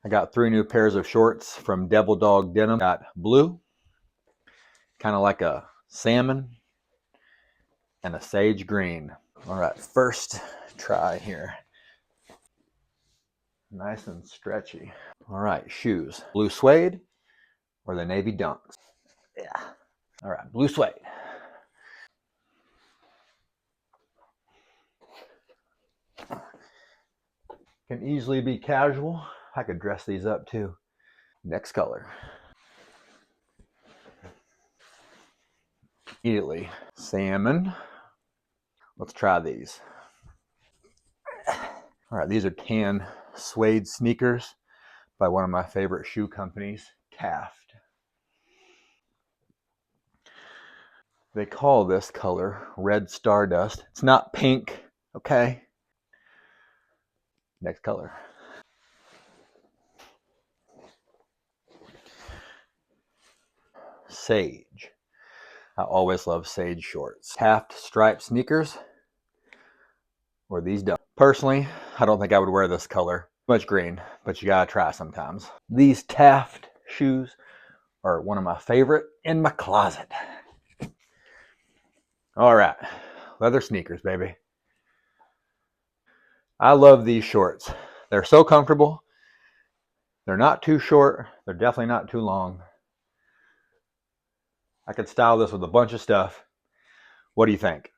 I got 3 new pairs of shorts from Devil Dog Denim. Got blue, kind of like a salmon, and a sage green. All right, first try here. Nice and stretchy. All right, shoes. Blue suede or the navy dunks? Yeah. All right, blue suede. Can easily be casual. I could dress these up too. Next color. Immediately, salmon. Let's try these. All right, these are tan suede sneakers by one of my favorite shoe companies, Taft. They call this color red stardust. It's not pink, okay? Next color. Sage. I always love sage shorts. Taft striped sneakers or these don't. Personally, I don't think I would wear this color. Much green, but you gotta try sometimes. These Taft shoes are one of my favorite in my closet. All right, leather sneakers, baby. I love these shorts. They're so comfortable. They're not too short. They're definitely not too long. I could style this with a bunch of stuff. What do you think?